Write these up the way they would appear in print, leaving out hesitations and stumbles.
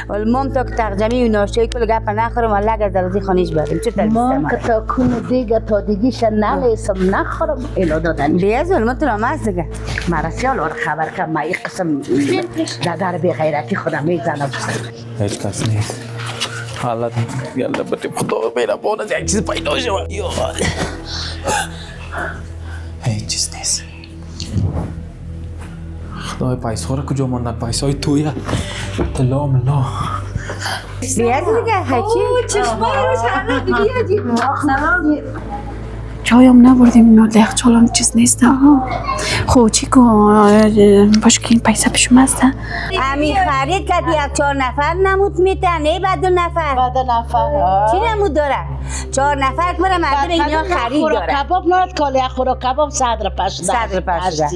ولی مام تا که تقجمی و ناشتایی کل گپ نخورم ولی اگر دلازی خانیش بریم چه تلویزیون ما که تا کنه دیگه تا دیگیش نمیسم نخورم اینا دادن بیا ظلمت تو نامست دیگه مرسیال آر خبر که ما یک قسم دادر بی غیرتی خودم میزنم هیچ کس نیست حالت یالا بده خدا میرا بونس یک چیز پیدا شد هیچ چیز نیست خدای پیسا را کجا ماندن پیسای تویه الله ملا بیا دیگه هیچی چشمای روش حالا بیا جی سلام چایم نبردیم اینا یخچالم چیز نیست خب چی کن باش که این پیسه پیشم هست امی خرید که یک 4 نفر نمود میتن نه بعد 2 نفر بعد نفر چی نمود داره 4 نفر که مردم اینا خرید داره کباب نرد کالی اخورا کباب صدر پشده صدر پشده.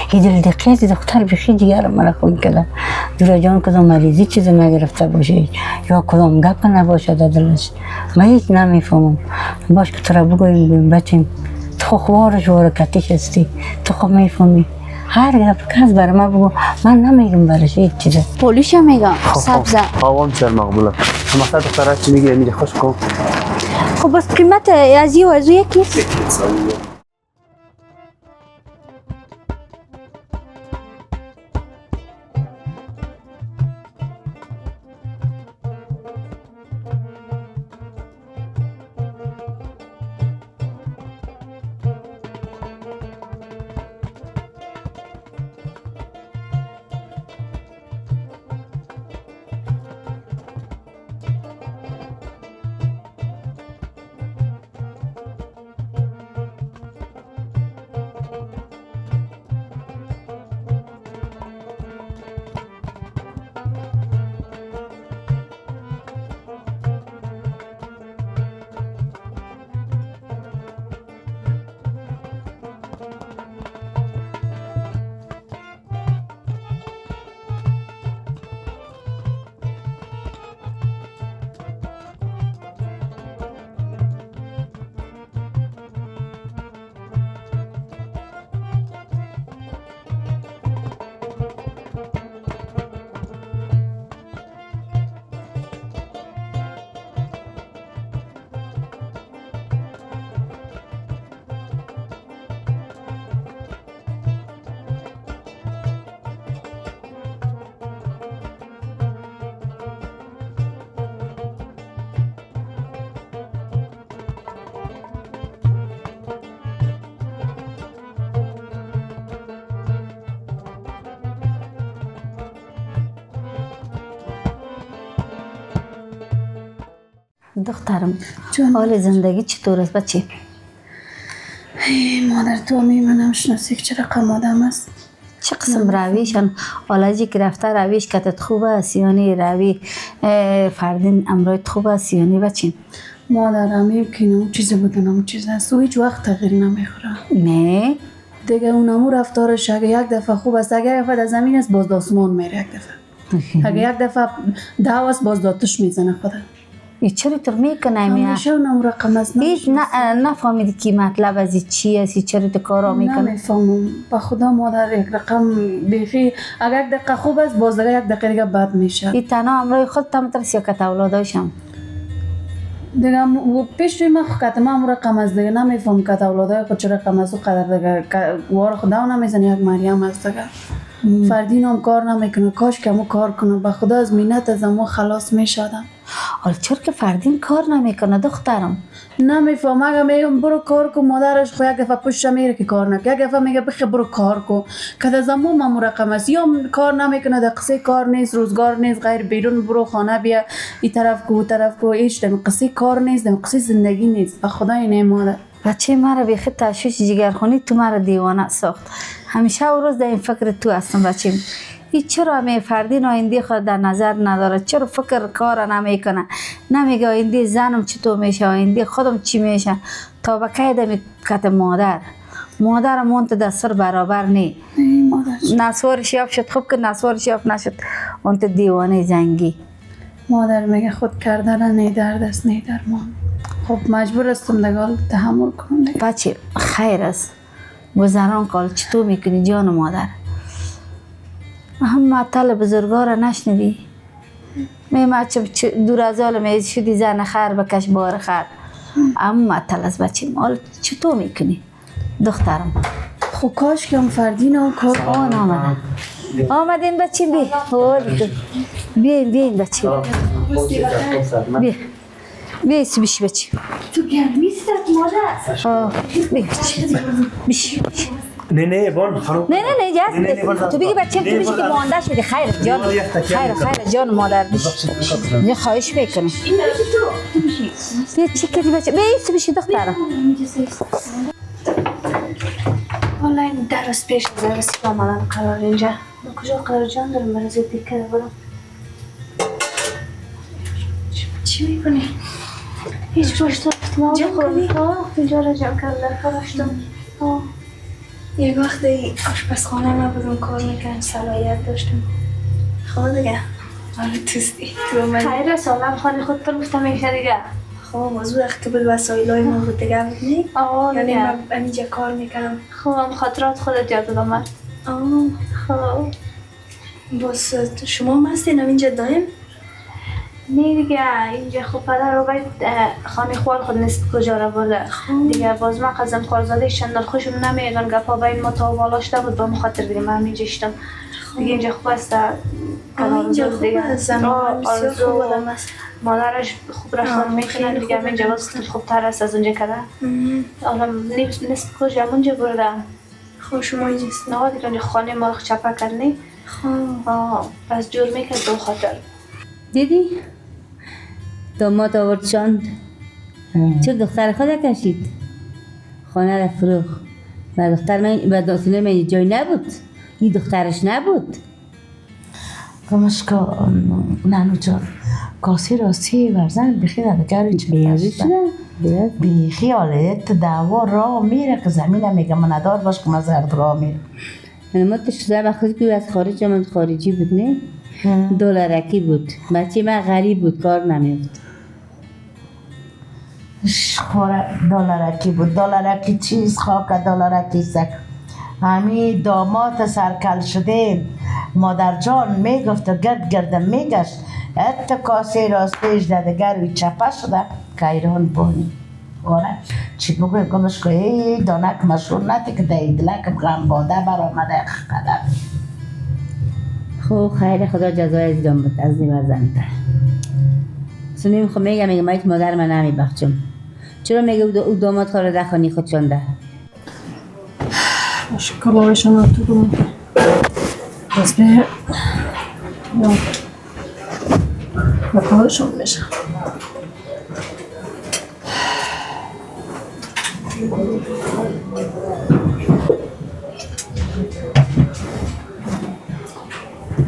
هی دقیقی دختر بخی دیگر مرا خون کردم دورا جان کدام مریضی چیزی نگرفته باشه یا کدام گپ نباشه در دلش من هیچ نمیفهمم باش که تو را بگویم بچیم تو خوارش و حرکتیش هستی تو خوب میفهمی هر گپ کس برای من بگو من نمیگم برش هیچ چیزه پولیش هم میگم سبزه آوام چر مقبوله اما سر دختره چی میگه میگه خوش کن خب بس قیمت از این و از یکی دخترم حال زندگی چطور است بچه؟ مادر تو میمونم شناسی که چه رقم آدم است چه قسم رویشن حالا که رفته رویش کتت خوب است یعنی روی فردین امرایت خوب است یعنی بچه؟ مادرم یکی اون چیزی بودن اون چیز است و هیچ وقت تغییر نمیخوره نه دیگه اونمو رفتارش اگه یک دفعه خوب است اگه یک دفعه در زمین است باز داسمان میره یک دفعه اگه یک دفعه دو است باز داتش میزنه خدا ای چرا طور میکنه همیشه اونم رقم است هیچ نفهمیدی که مطلب از چی است چرا تو کارا میکنه نمیفهمم با خدا مادر یک رقم بیخی اگه یک دقیقه خوب است باز دیگه یک دقیقه دیگه بد میشه این تنها امروی خود تمترس یا کت اولادایشم دیگه پیش روی من خودم هم رقم است دیگه نمیفهم کت اولادای خود چه رقم است و قدر دیگه وار خدا نمیزنه یک مریم است دیگه فردین هم کار نمیکنه کاش که همو کار کنه با خدا از مینت از همو خلاص میشدم حالا چرا که فردین کار نمیکنه دخترم نمیفهم اگه میگم برو کار کن مادرش خو یک دفعه پشت میره که کار نکنه یک دفعه میگه بخی برو کار کن که از همو مامو رقم است یا کار نمیکنه در قصه کار نیست روزگار نیست غیر بیرون برو خانه بیا این طرف کو طرف کو هیچ دم قصه کار نیست دم قصه زندگی نیست به خدا این مادر بچه مرا بیخی تشویش جگرخونی تو مرا دیوانه ساخت همیشه او روز در این فکر تو هستم بچه این چرا همه فردین آینده خود در نظر نداره چرا فکر کار نمیکنه نمیگه آینده زنم چطور میشه آینده خودم چی میشه تا به قید کت مادر مونت دستور برابر نی نسوارش یاب شد خوب که نسوارش یاب نشد اونت دیوانه زنگی مادر میگه خود کردن نه درد است نه درمان خب مجبور هستم دگال تحمل کنم بچه خیر است گذران کال چطور میکنی جان مادر هم مطل بزرگا را نشنیدی میمه چه دور از حال می شدی زن خر بکش بار خر. اما تل از بچیم حال چطور میکنی دخترم؟ خب کاش که هم فردین هم کار آن آمدن. آمدین بچیم بی. بیاین بچیم. بیا. بیا بیش بچیم. تو گرمی ستت مادر. بیا بچیم. بیش. نه بان خانم. نه جست. تو بگی بچیم تو بیش که مانده شدی. خیر جان. خیر جان مادر بیش. یه خواهش میکنم. بیا چی کردی بچه؟ بیا بیشی دخترم. والا این درست پیش از درستی که آمدم قرار اینجا. من کجا قرار جان دارم برای زود دیگه برم. چی میکنی؟ هیچ پشت احتمال بخورم. اینجا را جمع کردم در فراشتم. یک وقت آشپزخانه ما بودم کار میکنم صلاحیت داشتم. خب دیگه حالا توستی تو من خیره سالم خانه خود پر گفتم میشه دیگه. خب موضوع اختی بود وسایل های ما بود دیگه بودنی. یعنی من اینجا کار میکنم. خب هم خاطرات خودت یاد دادم. خب باز شما هم هستین اینجا دایم؟ نه دیگه اینجا خب پدر رو باید خانه خوال خود نیست کجا را برده دیگه باز من قزم کارزاده شندر خوشم نمیگن گپا باید ما تا والاشته بود با مخاطر دیگه من اینجا اشتم دیگه اینجا خوب است اینجا خوب است آرزو مادرش خوب رفتار میکنن دیگه اینجا باز خوب تر است از اونجا کده حالا نیست کجا اونجا برده خب شما اینجا است نه دیگه اینجا خانه ما چپا کردنی پس جور میکرد دو خاطر دیدی؟ داماد آورد شاند چرا دختر خود کشید خانه را فروخت و دختر من و داخل من جای نبود این دخترش نبود کمشکا نانو جان کاسی راستی ورزن بخیر دگر چه بیازی شده؟ بیخی حالت دعوا را میره که زمین میگه من ندار باش که من زرد را میره ما تشتر وقتی که از خارج من خارجی بود نه؟ دلارکی بود بچه من غریب بود کار نمیفت دلارکی بود دلارکی چیز خاک دلارکی سک همین داماد سرکل شده مادر جان میگفت گردم میگشت حتی کاسه راستش دادگر وی چپه شده کایران بانی آره چی بگویم کنش که ای دانک مشهور نتی که دیدلک غم باده برآمده قدر خب خیر خدا جزای از دام بود از نیمه زنده سنیم خب میگه مایت مادر من نمیبخشم چرا میگه او داماد خواهر ده خانی خود شنده کبابشان رو تو کنم بس به به کارشون میشه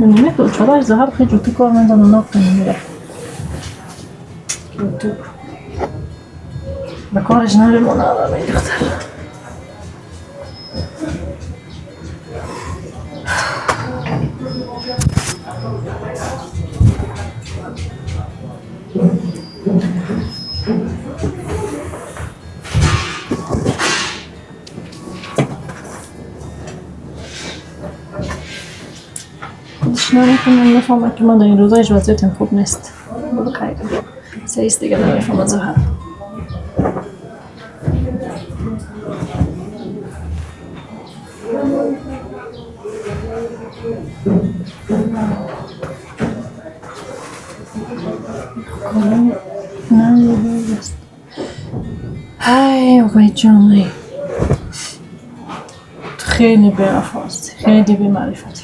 نمیتون چرا از زهر خیلی جوتی کار میدن و ناف نمیره جوتی به کارش نمیمونه آدم این دختر نمیتونم نفهمم که من در این روزا هیچ وضعیتم خوب نیست خیلی سیست دیگه نمیفهمم زهر ای آقای جانی خیلی بی‌وفاست خیلی بی‌معرفتی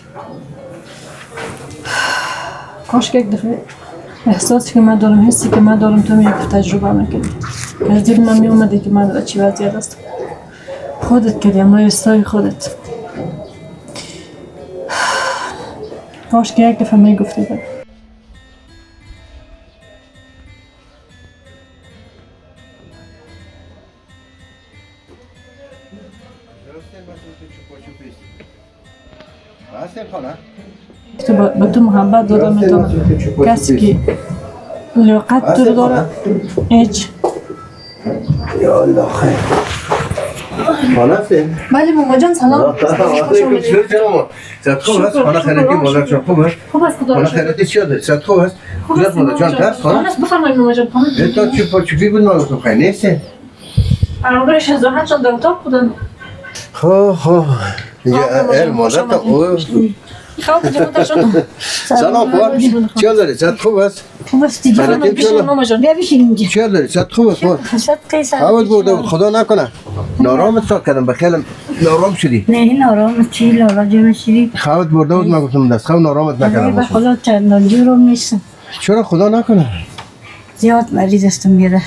کاش که یک دفعه احساسی که من دارم حسی که من دارم تو یک تجربه نکردی از دل من می اومده که من در چی وضعیت هستم خودت کردی اما استای خودت کاش که یک دفعه می گفتی بود تو با تو محبت دادم میتونم کسی که لیاقت تو رو داره هیچ یا الله خیر خانه هستیم؟ بله ماما جان سلام. علیکم سلام. صحت خوب است؟ خانه خیلیتی مادر جان خوب است؟ خوب است خدا خانه را شکر. خیلیتی چی داری؟ صحت خوب است؟ کجاست مادر جان هست خانه؟ خانه است بفرمایید ماما جان خانه. تا چی پاچوکی بود ما گفتم خیلی نیستی؟ برش از راحت شد در اتاق بودم. خب اینجا مادر تا او خواب جان مادر جان. سلام خوب چی داری؟ صحت خوب است؟ خوب است دیگه. خیلیتی بشین ماما جان. بیا بشین اینجا. چی داری؟ صحت خوب است؟ حسد قیس. حوض برده بود خدا نکنه نارامت ساک کردم بخیالم نارام شدی نه این آرام چی لالا جان شدی. خوابت برده بود من گفتم دست خواب نارامت نه نکردم به باشم. خدا چندان جورم نیستم. چرا خدا نکنه زیاد مریض هستم میره.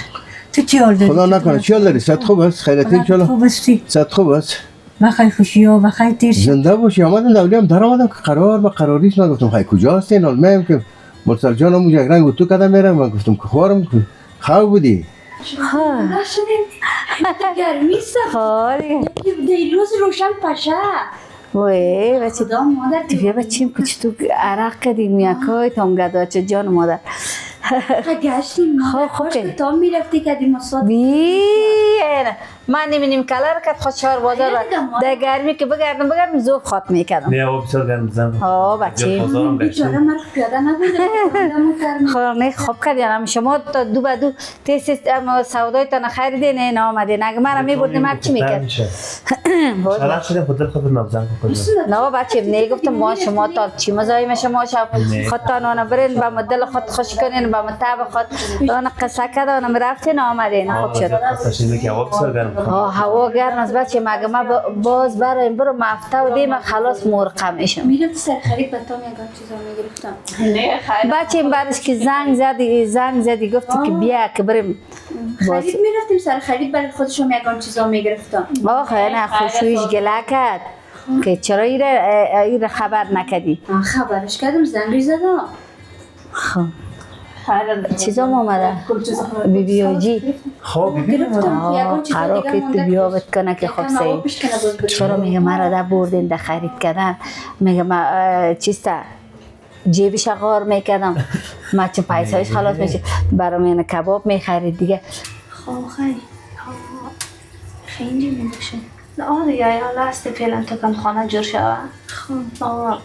تو چی حال داری؟ خدا نکنه چی حال داری صحت خوب است خیلیتی چلو خوب استی. صحت خوب است بخیر خوشی ها بخیر تیر شد. زنده باشی آمدن دولی هم در آمدم که قرار به قراریست من گفتم خیلی کجا هستین حال میم که مرسل جان هم یک رنگ و تو کدم میرم من گفتم که خوارم خواب بودی نشدیم گرمی سخت دیروز روشن پشه وای بچه خدا مادر بیا بچیم کچ تو عرق کردیم یکای تام گدا چه جان مادر گشتیم مادر خب، خوش خب. که تا میرفتی کردیم اصاد بیر من نمینیم کلر کد خود شهر بازار خیلی دیگه مادر. در گرمی که بگردم زور خاط میکردم نه آب بسیار گرم بزن آه بچه بیچاره مرا پیاده نبوده خورنه خوب کردیم شما تا دو به دو تیست سودای تا نخریدین نه آمدین اگه مرا میبردیم من چی میکرد شلق شده خود دل خود نبزن کجا نه بچه نگفتم ما شما تا چی مزایم شما شب خودتان آنها برین با مدل خود خوش کنین با مطاب خود آنها قصه کد آنها میرفتین آمدین خوب شد شده که آب بسیار گرم هوا گرم است بچه مگه ما باز برایم برو مفته و دیم خلاص مرقه میشم میرفت سر خرید به تا میگم چیزا میگرفتم نه خیر. بچه این بعدش که زنگ زدی گفتی که بیا که بریم باز خرید میرفتیم سر خرید برای خودشم یکان چیزا میگرفتم آخه نه خوشویش گله کرد که چرا ایره خبر نکدی خبرش کردم زنگی زدم خب چیزا آمده بی بی او جی خواب بیبی گرفتم یکان چیزا قرار دیگه که تو بیابت کنه که خب سی چرا میگه مرا ده بردین ده خرید کردن میگه ما چیستا جیبش غار میکردم ما چه پیسایش خلاص میشه برای من کباب میخرید دیگه خب خیلی خیلی میباشه نه دیگه حالا است فعلا تو کم خانه جور شوه خب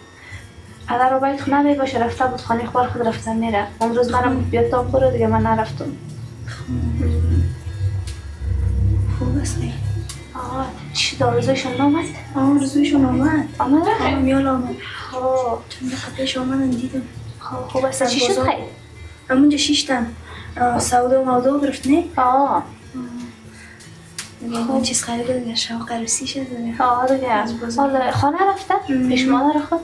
اگر رو باید خونه میباشه رفته بود خانه خوار خود رفته میره اون روز منم بیاد تا خوره دیگه من نرفتم خوب است نه چی داروزایشون نامد؟ روزایشون آمد؟ میال آمد چند دقیقه پیش آمدن دیدم خوب است چی شد خیلی؟ همونجا شیشتم سودا و مودا گرفت نه؟ خب چیز خریده دیگه شب قرصی شد دیگه دیگه خانه رفته؟ پیش مادر خود؟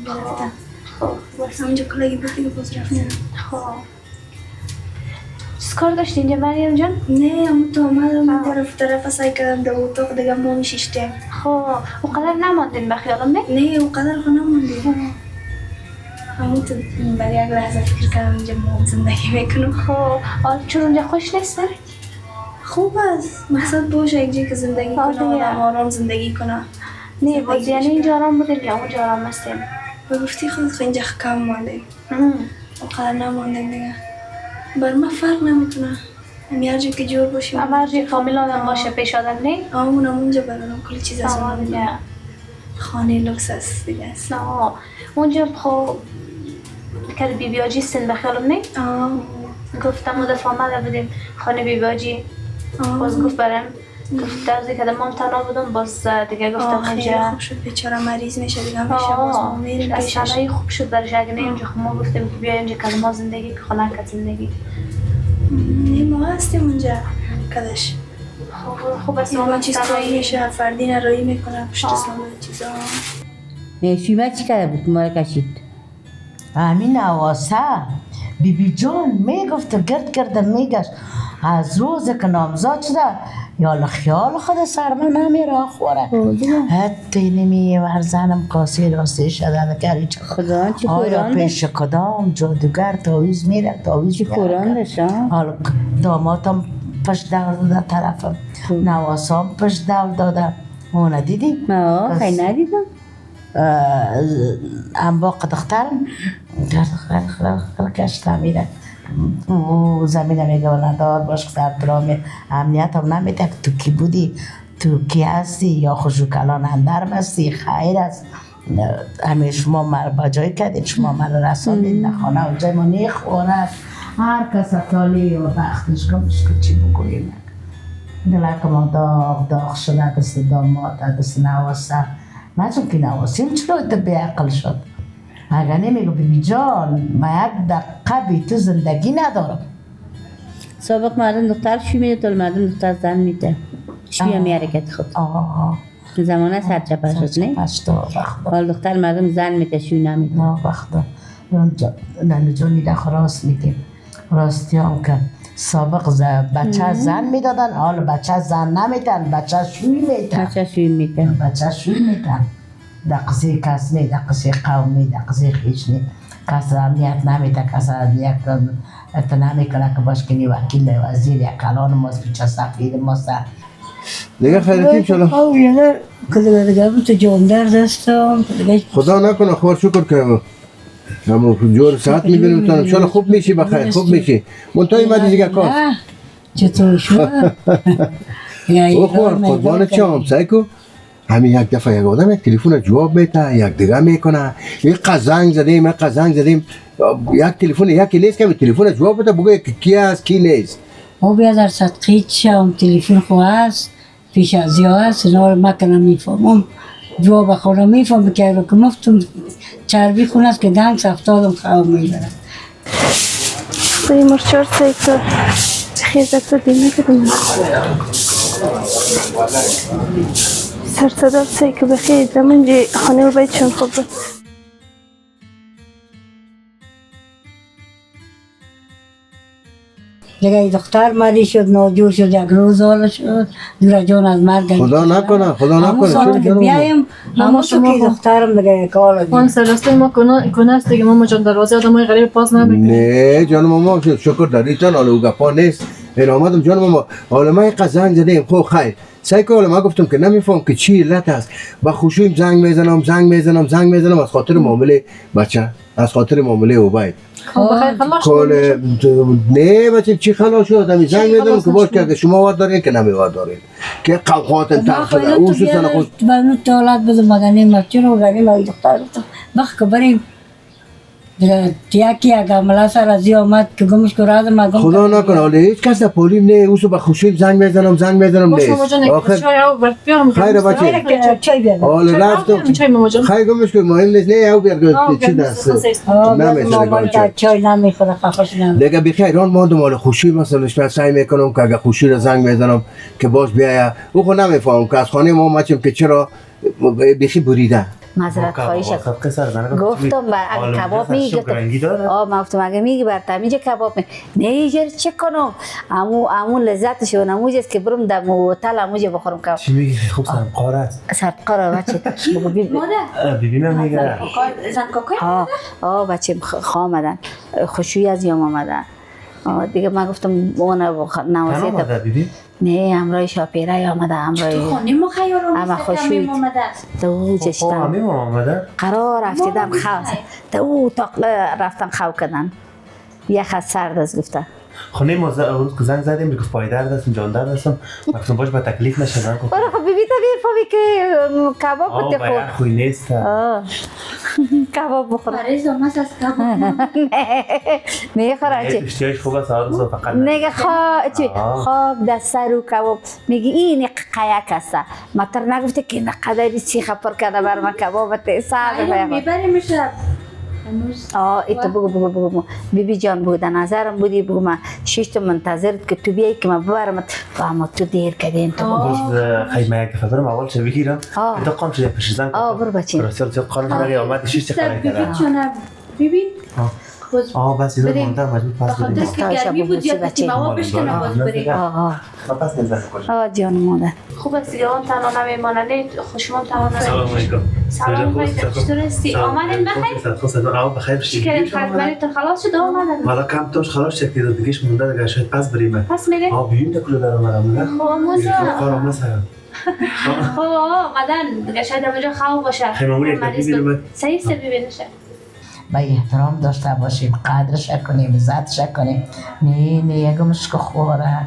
رفته خب همونجا کلاگی بود دیگه باز رفته خب چیز کار داشتی اینجا مریم جان؟ نه همون تو آمدم طرف سعی کردم در اتاق دیگه ما میشیشتیم خب اونقدر نماندین بخیالم نه؟ نه اونقدر خود نماندیم همون تو برای یک لحظه فکر کردم اینجا ما زندگی میکنم خب چون اونجا خوش نیست؟ خوب است مقصد باشه یک جایی که زندگی کنه آدم آرام زندگی کنه نه باز یعنی اینجا آرام بودیم یا اونجا آرام هستیم گفتی خود اینجا کم ماندیم اونقدر نماندیم دیگه بر ما فرق نمیکنه همی هر جا که جور باشیم هر جا فامیل آدم باشه پیش آدم نه اونم اونجا برادم کلی چیز هست خانه لوکس هست دیگه است اونجا خب که بی بی آجی سن بخیالم نه گفتم و دفعه آمده بودیم خانه بی بی آجی باز گفت برم گفت درزی که دمام تنها بودم باز دیگه گفتم اونجا خوب شد بیچاره مریض میشه دیگه همیشه باز ما میریم پیشش اصلا خوب شد برش اگه نه اونجا خب ما گفتیم که بیا اینجا که ما زندگی که خانه که زندگی نه ما هستیم اونجا کدش خوب است ما چیز کاری میشه فردی نرایی میکنه پشت سامن چیزا شیمه چی کرده بود ما رو کشید؟ همین نواسه بیبی جان میگفت گرد کردم میگشت از روز که نامزاد شده یا خیال خود سر من نمیره خوره حتی نمی ورزنم کاسه راسته شده کاری چه خدا چی آیا قرآن پیش کدام جادوگر تاویز میره تاویز چی قرآن داشتم؟ حالا داماتم پشت دور داده طرفم نواسام پشت دور داده اونه دیدی؟ نه خیلی ندیدم هم با دخترم کشته میره زمین میگه ندار باش در درام امنیت هم نمیده تو کی بودی تو کی هستی یا خوشو کلان اندر هستی خیر است همه شما مرا با جای کردید شما مرا رساندید در خانه و جای ما نیخورد هر کس تالی و بختش گمش که چی بگوییم دلک ما داغ شده دست داماد دست نواسته من چون که نواسیم چرا تو به عقل شد اگر نمیگو بیبی جان من یک دقیقه بی تو زندگی ندارم سابق مردم دختر شوی میده تا مردم دختر زن میده شوی هم حرکت خود زمانه سرچپه شد نه؟ حال دختر مردم زن میده شوی نمیده نه وقتا ننو جانی ده راست میگه راستی هم که سابق بچه زن میدادن حال بچه زن نمیدن بچه شوی میدن بچه شوی میدن در قصه کس نی در قصه قوم نی در قصه خیش نی کس امنیت نمیده کس امنیت نمیکنه که باش کنی وکیل وزیر یا کلان ماست پیچه سفید ماست دیگه خیلیتیم شلا کده دیگه بود تو جان درد هستم خدا نکنه خوار شکر که همون جور ساعت میبینیم میتونم شلا خوب میشی بخیر خوب میشی منتهای مدی دیگه کار چطور شما؟ او خوار قربان چام سایکو همین یک دفعه یک آدم یک تلفن جواب میده یک دیگه میکنه یک قزنگ زدیم یک تلفن یکی نیست که تلفن جواب بده بگه کی هست کی نیست او بیا در صدقی چم تلفن خو هست پیش از یا هست اینا رو مکنم میفهمم جواب خورم میفهم که رو که مفتم چربی خون است که دنگ سفتادم خواه میبرم خیلی مرچار سیکتر خیزت رو دیمه بدونم سرصدار سیکو بخیر زمان جی خانه و باید چون خوب بود دیگه دختر مری شد ناجور شد یک روز حال شد دور جان از مرگ خدا نکنه همون ساعت که بیایم همون سو که دخترم دیگه کار اون سلسته ما کنه است دیگه ماما جان دروازه آدمای غریب پاس نبکنیم نه جان ماما شکر داریتان حالا او گپا نیست این آمدم جان ماما حالا ما یک زنگ زدیم خب خیر سعی که حالا ما گفتم که نمیفهم که چی علت است با خوشویم زنگ میزنم از خاطر معامله بچه از خاطر معامله اوبای کل نه بچه چی خلاص شد همی زنگ میدونم که باش که شما وارد دارین که نمی وارد دارین که قوقاتن ترخده او سوزن خود بانو تولاد بزن مگنی مچون و گنی مگی دختر بخ که بریم یکی اگر ملا سر ازی آمد که گمش که راز مگم خدا نکنه حالا هیچ کس در پولیم نه اوسو با خوشیم زنگ میزنم نیست خیره بچه حالا رفتم خیلی گمش که مهم نیست نه او بیار چی دست نمیشه چای نمیخوره خفش نمیخوره دیگه بخیر آن ماندم حالا خوشی مثلا سعی میکنم که اگر خوشی رو زنگ میزنم که باش بیاید او خود نمیفهم که از خانه ما مچم که چرا بخی بریده معذرت خواهی شد گفتم اگه کباب میگی من گفتم اگه میگی بر تمیج کباب نه ایجر چه کنم امو لذتش و نموجست که برم دم هتل اموجه بخورم کباب چی میگی خوب سرقاره است سرقاره بچه ببینم میگه بچه آمدن خوشوی از یام آمدن دیگه من گفتم اون نوازیت نه همراه شاپیره آمده همراه تو خانه ما خیارم اما خوشوید دو جشتن قرار رفتیدم خواست دو تاقله رفتن خو کردن یک از سرد از گفته خانه ما روز که زنگ زدیم بگفت پای درد هستم جان درد هستم گفتم باش با تکلیف نشه زن کن برو خب بیبی تا بیر فهمی که کباب بده خور خوی نیست کباب بخور برای زمست از کباب میگه خوره چی اشتیاش خوب است آرزو فقط نگه خواب در سر و کباب میگه این قیک است مطر نگفته که نقدری چی خبر کرده بر من کبابت سر میبریمش ایتو بگو بیبی جان بگو در نظرم بودی بگو من 6 تا منتظرت که تو بیایی که من ببرمت و اما تو دیر کردین تو بگو خیلی من یک دفعه برم اول چه بگیرم تا قام شده پیش زن برو بچین راستی قانون دیگه آمد 6 تا خرید کرده ببین بس اینا مونده مجبور پس بریم بخاطر که گرمی بود یا کسی بابا بشکنه باز بریم پس نزن کنیم جان مادر خوب است دیگه اون تنها نمیمانه خوشمان تنها سلام علیکم سلام علیکم چطور هستی آمدین بخیر بخیر چی کردین خدمتتون خلاص شد آمدن مالا کم توش خلاص شد که دیگهش مونده دیگه شاید پس بریم پس میریم بیویم دکلو در اومدم نه خب مونده کارم نسایم خب آمدن دیگه شاید اونجا خواب باشه خیلی ممنون یک صحیح است ببینشه با احترام داشته باشیم قدرش کنیم عزتش کنیم نه یکمش که خوره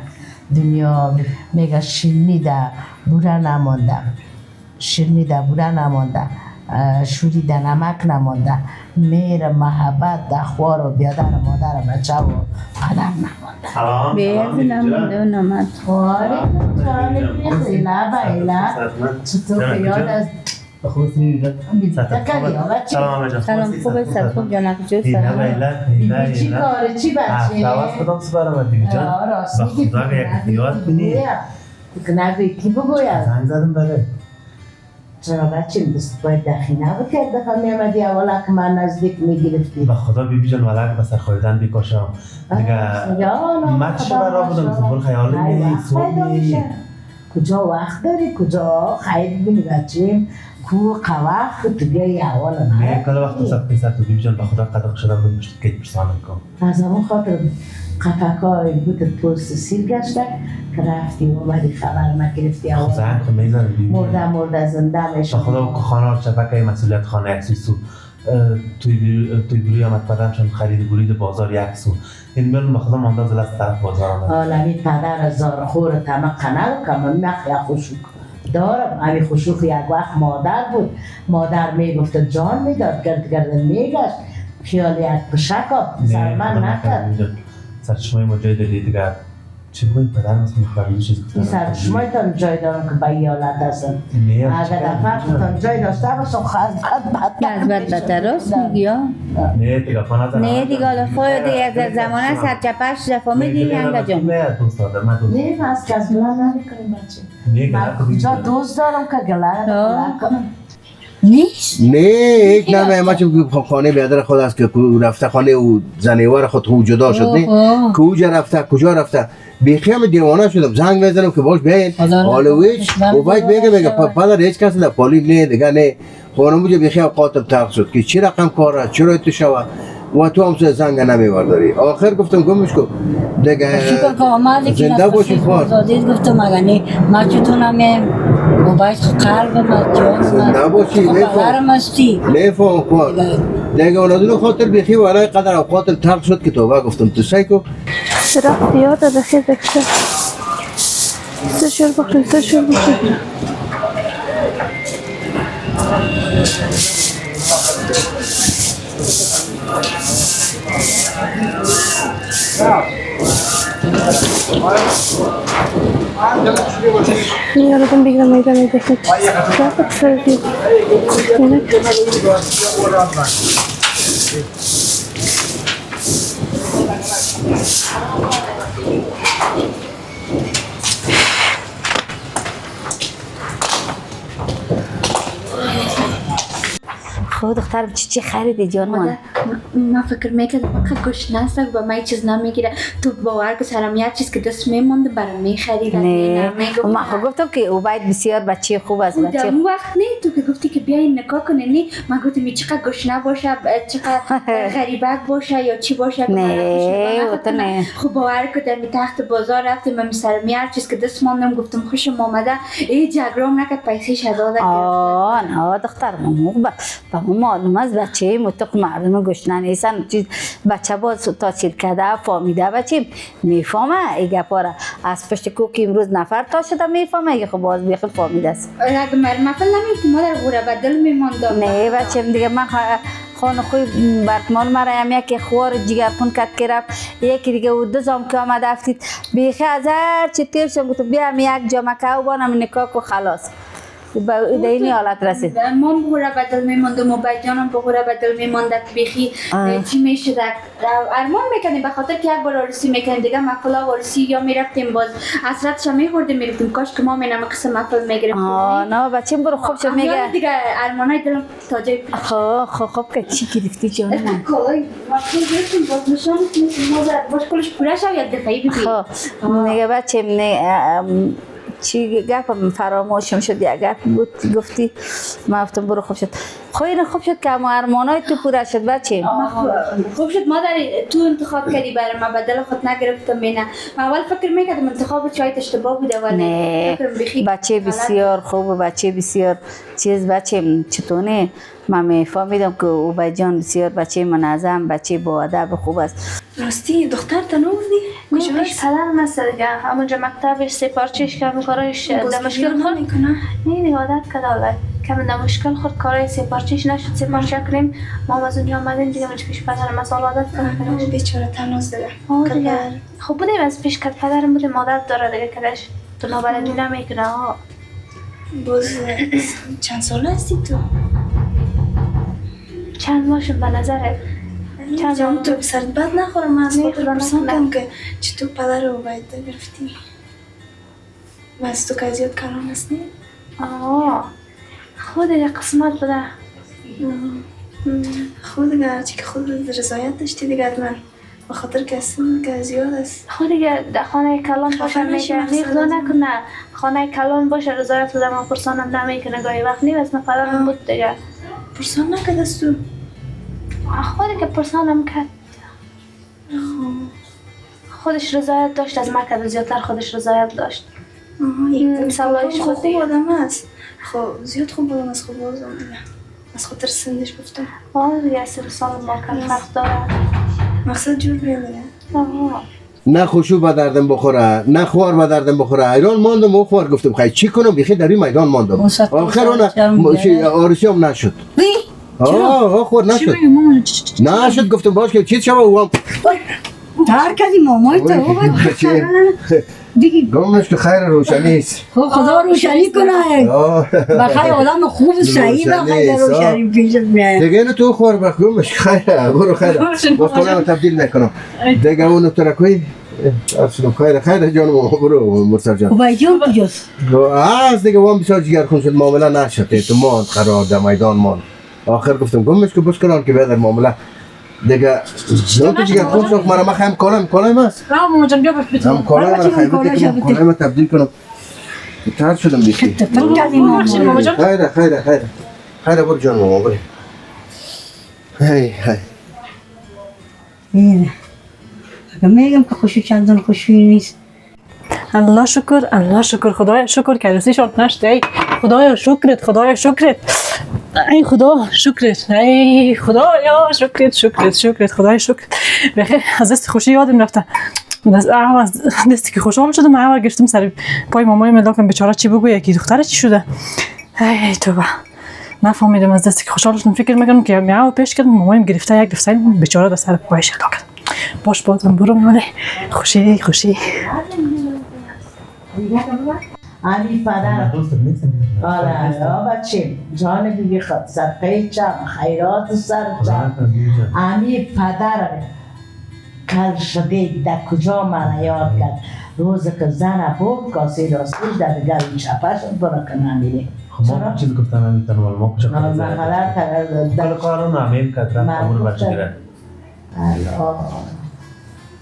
دنیا میگه شیرینی در بوره نمانده، شیرینی در بوره نمانده، شوری در نمک نمانده، مهر محبت در خوار و بیادر مادر بچه و پدر نمانده. سلام. بیاد نمونده و نمد آره جانب خیلی بایلا چطور یاد از سلام خوبه سر خوب جانب جو چی کاره چی بچه؟ کدام سپرم دیگه جان؟ راست میگی خدا یک یاد کنی. نبی کی بگویم؟ زنگ زدم بره. چرا بچه دست باید دخینه بکرد دفعه میامدی اولا که من نزدیک میگرفتی به خدا بیبی جان ولک بسر خواهیدن بیکاشم دیگه من چه برا بودم سبول خیالی نیست کجا وقت داری کجا خیلی بینی بچه کو قوقت تو بیایی اولا نه کل وقت سب پیسر تو بیبی جان به خدا قدق شدم بود مشت که پرسانم کن از همون خاطر قفقای بود پرس سیر گشته که رفتی اومدی خبر نگرفتی خب زنگ خود میزنم بیبی مرده زنده میشه به خدا خانه چپکه مسئولیت خانه اکسیسو توی بروی آمد پدرم شد خرید برید بازار یک سو این بیرون به خدا مانده زل از طرف بازار آمد حالا پدر زارخور تمقه نبکم من نخی خوشوک دارم همی خوشوک یک وقت مادر بود مادر میگفت جان میداد گردن میگشت خیال یک پشکا سر من نکرد سر شمای ما جای دادی دیگر چی بگویم پدرم از مخبرمی چیز گفتن این سر شمای تان جای دارم که به ایالت هستم اگر دفعه تان جای داشته باشم از بد بدتر راست میگی ها نه دیگه پا نزنم نه دیگه حالا خود دیگه از زمانه سرچپش دفعه میدی هنگا جان نه دوست دادم من دوست نه از که از گلر نمیکنیم بچه نه من کجا دوست دارم که گلر کنم نیست نه هیچ نمه ما چون خانه بیادر خود است که رفته خانه او زنیوار خود او جدا شد نه که اوجا رفته کجا رفته بیخی هم دیوانه شدم زنگ میزنم که باش بیاین حالا ویچ و باید میگه پدر هیچ کسی در پالی نه دیگه نه خانم بوجه بیخی اوقاتم ترق شد که چی رقم کار است چرا تو شود و تو هم زنگ نمیورداری آخر گفتم گمش کن دیگه شکر که آمدی که زنده باشی خوار زادید گفتم اگه نه ما چطور نمیم و باید قلب ما جان زنده باشی خبرم هستی میفهم خوار دیگه اولادون خاطر بیخی و علای قدر اوقاتم ترق شد که توبه گفتم تو سیکو صراحة رياضة بخير دكتور استشعر بخير استشعر بخير يارdım bir gram meydan edecek. Rahat söyleyeyim. خب دخترم چی خریدی جان من فکر میکردم که گوشت نستک با من چیز نمیگیره تو باور که سرم یک چیز که دست میمونده برای میخرید نه من خب گفتم که او باید بسیار بچه خوب است بچه در اون وقت نه تو که گفتی که بیاین نکاح کنه نه من گفتم چقدر گوشت باشه چقدر غریبک باشه یا چی باشه نه تو نه خب باور که در تحت بازار رفتم من سرم هر چیز که دست ماندم گفتم خوشم آمده ای جگرام نکرد پیسه شداده نه دخترم به معلوم است بچه مطلق مردم گشنه نیستن چیز بچه باز تاثیر کرده فهمیده بچه میفهمه ایگه پاره از پشت کوکی امروز نفر تا شده میفهمه ایگه خب باز بیخی فهمیده است اگه مثلا نمیفتی مادر غوره بدل میماندم نه بچه دیگه من خانه خوی برکمان مرا هم یکی خوار جگر خون کت که رفت یکی دیگه او دو زام که آمد افتید بیخی از هر چی تیر شد گفتم بیا هم یک جامعه و بانم نکاح کو خلاص به این حالت رسید من بغوره بدل میماندم و بجانم بغوره بدل میمانده بیخی چی میشد ارمان میکنیم به خاطر که یک بار عروسی میکنیم دیگه محفل عروسی یا میرفتیم باز حسرتش میخوردیم میرفتیم کاش که ما مینم قسم محفل میگرفتیم نه بچه برو خوب شد میگه دیگه ارمانای دلم تا جای خوب که چی گرفتی جان من کلای محفل گرفتیم باز نشان میتونیم باز کلش پوره شو یک دفعی ببین میگه بچه چی گفتم فراموشم شد یک گپ بود گفتی من گفتم برو خوب شد خیلی خوب شد که اما ارمانای تو پوره شد بچه خوب شد مادر تو انتخاب کردی برای من بدل خود نگرفتم نه من اول فکر میکردم انتخاب شاید اشتباه بوده ولی نه بچه بسیار خوب بچه بسیار چیز بچه چطوره من میفهمیدم که او جان بسیار بچه منظم بچه با ادب خوب است راستی دختر تنوردی؟ پیش کجاست؟ پدرم هست دیگه همونجا مکتبش سه پارچهش کردم کارایش در مشکل خورد میکنه؟ نه دیگه عادت کرده حالا کم در مشکل خورد کارای سه پارچهش نشد سه پارچه کنیم ما از اونجا آمدیم دیگه منش پیش پدرم از عادت کردم بیچاره تناز دیگه دیگه خب بودیم از پیش کد پدرم بودیم عادت داره دیگه کدش تو نابلدی نمیکنه باز چند ساله هستی تو؟ چند ماشون به نظره چند جام تو سرت بد نخوره من از نه، خاطر خدا پرسان نکنه. کم که چطور پدر رو باید گرفتی و از تو که زیاد کلام هستی؟ خود دیگه قسمت بوده خود دیگه هرچی که خود رضایت داشتی دیگه من به خاطر کسی که زیاد است خود دیگه در خانه کلان باشه خفه نشی میگه مقصد خدا از این. نکنه خانه کلان باشه رضایت بوده ما پرسانم نمیکنه گاهی وقت نیم از پدرم بود دیگه پرسان نکد از تو خودی که پرسانم کرد خودش رضایت داشت از مکه زیادتر خودش رضایت داشت یک سوالش خوب خود دیگه. آدم است خب زیاد خوب آدم است خوب بازم دیگه از خاطر سندش گفتم دیگه 3 سال ما کم فرق داره مقصد جور بیاده نه خوشو به دردم بخوره نه خوار به دردم بخوره ایران ماندم و خوار گفتم خیلی چی کنم بیخی در این میدان ماندم آخر اون آرسی هم نشد خوار نشد نشد گفتم باش که چی شما او هم تر کردی مامای تو دیگه گمش که خیر روشنی است خدا روشنی کنه بخیر آدم خوب صحیح بخیر روشنی پیشت میاد دیگه اینو تو خوار بخومش خیره برو خیره باز کنم تبدیل نکنم دیگه اونو ترکوی اصلا خیره جانم برو مرسل جان خب جان کجاست از دیگه وام بسیار جگرخون شد معامله نشد اعتماد قرار در میدان مان آخر گفتم گمش که بس کنم که بیادر معامله دیگه زن تو جگرخون شد مرا خیم کالایم هست ماما جان بیا بپیتم هم کالایم خیمه کالایم تبدیل کنم تر شدم بیخی تفکر کردی ماما خیره برو جان ماما برو هی اینه اگه میگم که خوشی چندان خوشی نیست الله شکر خدایا شکر که رسیشان نشده ای خدایا شکرت ای خدا شکرت ای خدایا شکرت خدایا شکرت بخیر از دست خوشی یادم رفته از دستی که خوشحال شدم اول گرفتم سر پای مامای ملاکم بیچاره چی بگو یکی دختره چی شده ای توبه نفهمیدم از دستی که خوشحال شدم فکر میکنم که میاو پیش کردم مامایم گرفته یک دفعه بیچاره در سر پایش هلاک باش بازم برو ماله خوشی علی پدر آره بچه جان بیبی خود صدقه چم خیرات سر چم علی پدر کل شده در کجا من یاد کرد روز که زن بود کاسی راستیش در گل چپش برو کنه میره ما چیز گفتم نمیتونم ولی ما کجا کل کارو نمیم کترم همون بچه گیره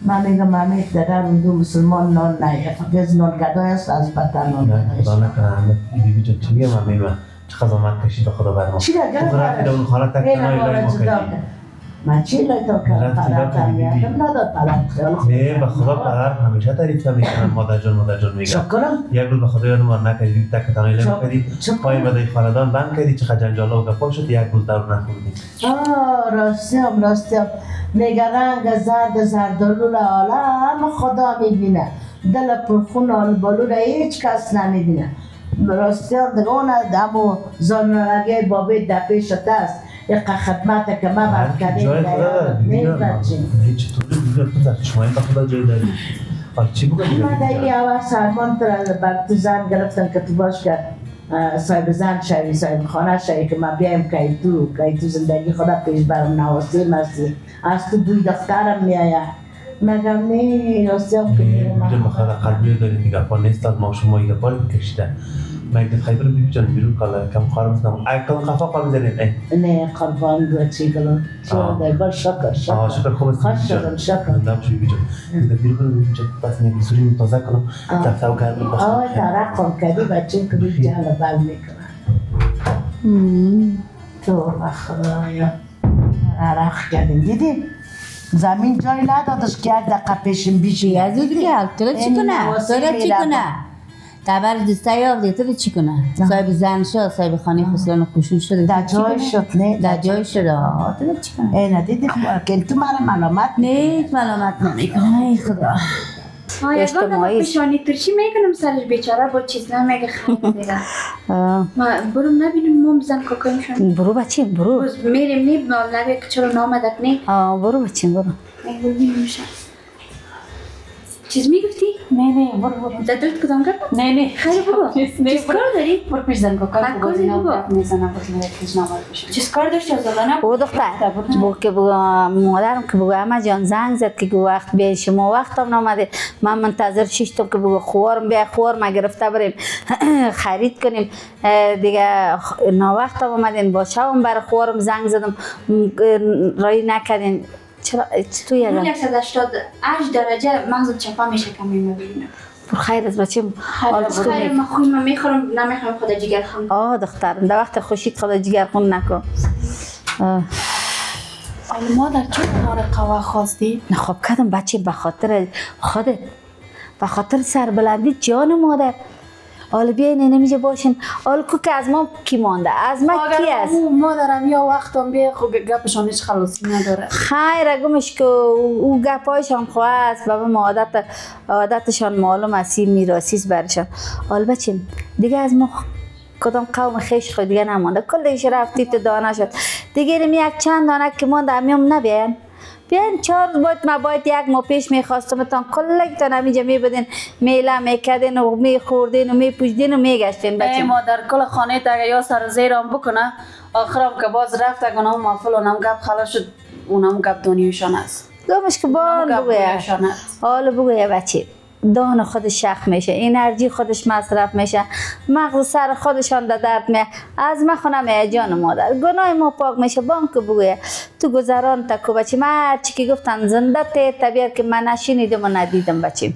من میگم امیر در دو مسلمان نان نه فقط نان گدای است از بدتر نان نه خدا نکنه بیبی جان چی میگم من چه خزامت کشید به خدا برما چی دیگر تو رفتی اون خانه تک تنهایی لای ما کشید من چی لای تو کردم پدر میادم نداد پدر خیال خوب نه به خدا پدر همیشه تعریف میکنن مادر جان میگن شکرم یک روز به خدا یادم نکردی تک تنهایی لای ما کردی پای بدای خاندان بند کردی چقدر جنجالا و گپا شد یک روز دور نخوردی راستیم نگرنگ زردالو عالم خدا میبینه دل پرخون آلبالو را هیچ کس نمیبینه راستیم دیگه اون دمو زانرگه بابی دپی شده است یک خدمت که ما برد کردیم جای خدا داره نه چطوری بیبی تو در شمایی به خدا جای داری حال چی بگم دیگه من در این اول سرمان بر تو زن گرفتم که تو باش که صاحب زن شوی صاحب خانه شوی که من بیایم که تو زندگی خدا پیش برم نواستی مستی از تو بوی دخترم میایه مگم نه راستیم که بیبی جان بخدا قلبی داری دیگه پا نیست از ما شما ایگه پاری بکشیده من گفت خیلی بیبی جان بیرون کالا کم خواهرم میکنم اکل قفا قال میزنید نه قربان دو چی گلو چون در شکر شکر خوب است خوش شدم شکر نام شو بیبی جان ده بیرون بیبی جان بس نه سوری تازه کنم دفتر کردم آه ترقم کردی بچه که بیبی جان بل میکنن تو خدایا عرق کردیم دیدی زمین جای ندادش که یک دقیقه پیشم بیشی دیگه تو چی کنه خبر دوسته یا دیگه چی کنه؟ صاحب زن شد، صاحب خانه خسران و خوشون شده. در جای شد نه در جای شد. تو چی کنه؟ ای ندیدی که تو مرا ملامت نه ملامت نمیکنه. ای خدا. اجتماعی. پیشانی ترشی میکنم سرش بیچاره با چیز نمیگه خیلی دیگه ما برو نبینیم ما بزن کاکایمشون برو بچه برو. روز میریم نیم نبیه که چرا نامدک نیم برو بچه برو. برو بینیمشن چیز میگفتی؟ نه برو در دلت کدام گفت؟ نه خیلی بگو چیز کار داری؟ برو پیش زن کاکای هر کاری بگو بگو. میزنم بگو پیش نامد بشه. چیز کار داشت از الان او دختر بگو که بگو مادرم که بگو اما جان زنگ زد که وقت به شما وقتم نامده من منتظر شیشتم که بگو خوارم بیا خوارم گرفته بریم خرید کنیم دیگه ناوقتم آمدین با شبم برای خوارم زنگ زدم رای نکردین چرا تو یادم 188 درجه مغز چپا میشه که میبینم پر خیر از بچه خیلی من خوی من میخورم نمیخورم خدا جگر خون دختر در وقت خوشید خدا جگر خون نکن حالا مادر چرا ما را قوا خواستی؟ نه خب کدام بچه به خاطر خودت به خاطر سربلندی جان مادر حالا بیاین نمیشه باشین حالا که از ما کی مانده از ما کی است مادرم یا وقتم بیا خب گپشان هیچ خلاصی نداره خیر گمش که او گپایشان خواه است و ما عادتشان معلوم است میراثی برشان حالا بچه دیگه از ما کدام قوم خیش خود دیگه نمانده کلش رفتی تو دانه شد دیگه یک چند دانه که مانده همیم نبین بیاین 4 باید یک ماه پیش میخواستم تان کلگتان همینجا میبودین میله میکدین و میخوردین و میپوشدین و میگشتین بچه مادر کل خانه تا اگه یا سر زیرم بکنه آخرم که باز رفت اگه اونم مافل اونم گپ خلاص شد اونم گپ دنیوشان است گمش که بان بگویه حالا بگویه بچه دان خودش شخ میشه انرژی خودش مصرف میشه مغز سر خودشان در درد میه از ما خونم جان مادر گناه ما پاک میشه بانک بگویه تو گذران تکو بچه من هرچی که گفتن زنده طبیعت که من نشینیدم و ندیدم بچه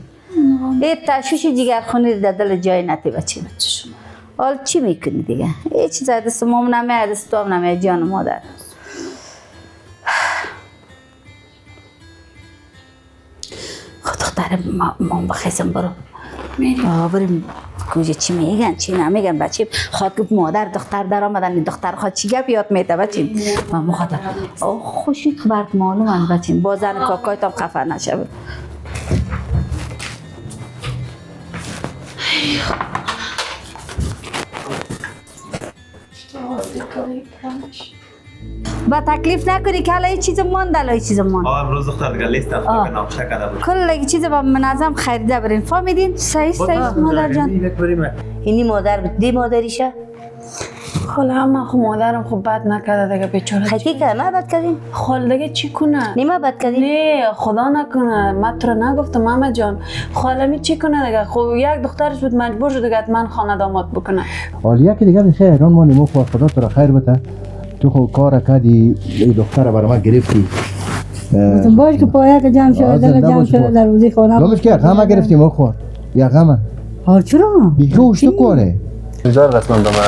این تشویش جگر خونی در دل جای نتی بچه حال چی میکنی دیگه هیچ چیز دست مام نمیه دست تو هم نمیه جان مادر دختر ما بخیزم برو بریم کجا چی میگن چی نمیگن بچه خواهد گفت مادر دختر در آمدن دختر خواهد چی گپ یاد میده بچه من مخاطر خوشید خبرت معلوم بچه با زن کاکایت هم خفه نشه با تکلیف نکنی که حالا یه چیز ماند حالا یه چیز ماند امروز دختر دیگه لیست افتاد به نامشه کرده بود کل یه چیز با منظم خریده برین فهمیدین صحیح مادر جان اینی مادر بود دی مادریشه خاله اما خب مادرم خب بد نکرده دیگه بیچاره خیلی که نه بد کردین خاله دیگه چی کنه نیمه بد کردین نه خدا نکنه من تو رو نگفتم ماما جان خاله می چی کنه دیگه خب یک دخترش بود مجبور شد دیگه من خانه داماد بکنه حالا یکی دیگه خیر ایران ما نیمو خدا تو را خیر بده تو خو کار کردی این دختر برای ما گرفتی باش که پایه که جمع شده دل جمع شده در روزی خانه گمش که غمه گرفتیم او خور یا غمه چرا؟ بیخی اوشتو کنه اینجا رسما دامنه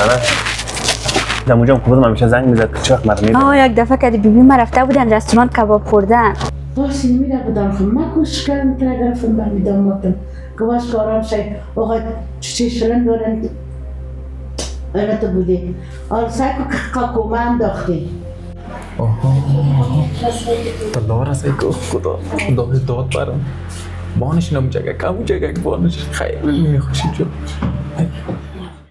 دموجم خودم همیشه زنگ میزد که چه وقت مرا یک دفعه که بیبی ما رفته بودن رستوران کباب خوردن باش نمیره بودم خب من کوشش کردم که گرفتم برمی دامادم که باش کارام شد آقا چی شلن دارن اینا تو بودی آل سایکو که قاکومه انداختی دلار است ای خدا داد برام بانش نمیجگه کم جگه بانش خیلی خوشی جو